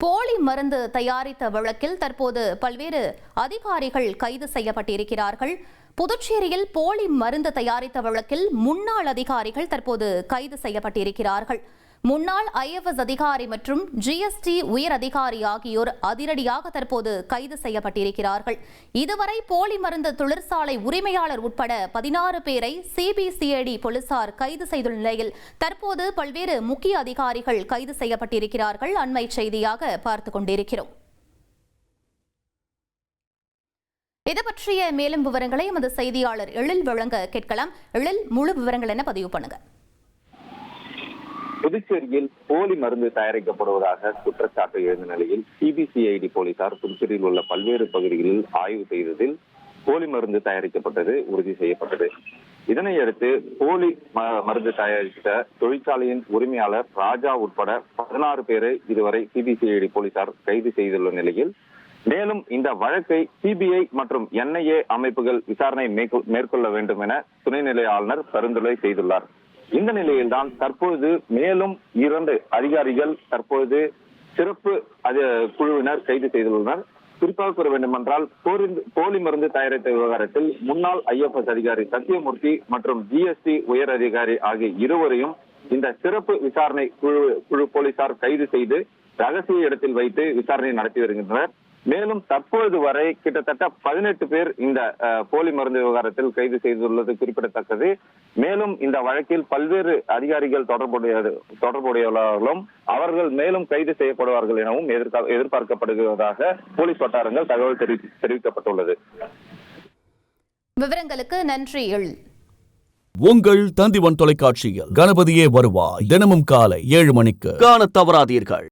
போலி மருந்து தயாரித்த வழக்கில் தற்போது பல்வேறு அதிகாரிகள் கைது செய்யப்பட்டிருக்கிறார்கள். புதுச்சேரியில் போலி மருந்து தயாரித்த வழக்கில் முன்னாள் அதிகாரிகள் தற்போது கைது செய்யப்பட்டிருக்கிறார்கள். முன்னாள் IFS அதிகாரி மற்றும் GST உயர் அதிகாரி ஆகியோர் அதிரடியாக தற்போது கைது செய்யப்பட்டிருக்கிறார்கள். இதுவரை போலி மருந்து தொழிற்சாலை உரிமையாளர் உட்பட 16 பேரை CBCID போலீசார் கைது செய்துள்ள நிலையில் தற்போது பல்வேறு முக்கிய அதிகாரிகள் கைது செய்யப்பட்டிருக்கிறார்கள். அண்மை செய்தியாக பார்த்துக் கொண்டிருக்கிறோம். இது பற்றிய மேலும் விவரங்களை எமது செய்தியாளர் எழில் வழங்க கேட்கலாம். எழில், முழு விவரங்கள் என்ன பதிவு பண்ணுங்க. புதுச்சேரியில் போலி மருந்து தயாரிக்கப்படுவதாக குற்றச்சாட்டு எழுந்த நிலையில் CBCID போலீசார் புதுச்சேரியில் உள்ள பல்வேறு பகுதிகளில் ஆய்வு செய்ததில் போலி மருந்து தயாரிக்கப்பட்டது உறுதி செய்யப்பட்டது. இதனையடுத்து போலி மருந்து தயாரித்த தொழிற்சாலையின் உரிமையாளர் ராஜா உட்பட 16 பேரை இதுவரை CBCID போலீசார் கைது செய்துள்ள நிலையில் மேலும் இந்த வழக்கை CBI மற்றும் NIA அமைப்புகள் விசாரணை மேற்கொள்ள வேண்டும் என துணைநிலை ஆளுநர் பரிந்துரை செய்துள்ளார். இந்த நிலையில்தான் தற்போது மேலும் 2 அதிகாரிகள் தற்போது சிறப்பு குழுவினர் கைது செய்துள்ளனர். குறிப்பாக கூற வேண்டுமென்றால் போலி மருந்து தயாரித்த விவகாரத்தில் முன்னாள் IFS அதிகாரி சத்தியமூர்த்தி மற்றும் GST உயர் அதிகாரி ஆகிய இருவரையும் இந்த சிறப்பு விசாரணை குழு போலீசார் கைது செய்து ரகசிய இடத்தில் வைத்து விசாரணை நடத்தி வருகின்றனர். மேலும் தற்போது வரை கிட்டத்தட்ட 18 பேர் இந்த போலி மருந்து விவகாரத்தில் கைது செய்துள்ளது குறிப்பிடத்தக்கது. மேலும் இந்த வழக்கில் பல்வேறு அதிகாரிகள் தொடர்புடையவர்களும் அவர்கள் மேலும் கைது செய்யப்படுவார்கள் எனவும் எதிர்பார்க்கப்படுவதாக போலீஸ் வட்டாரங்கள் தகவல் தெரிவிக்கப்பட்டுள்ளது. விவரங்களுக்கு நன்றி. உங்கள் தந்திவன் தொலைக்காட்சியில் கணபதியே வருவாய் தினமும் காலை 7 மணிக்கு காண தவறாதீர்கள்.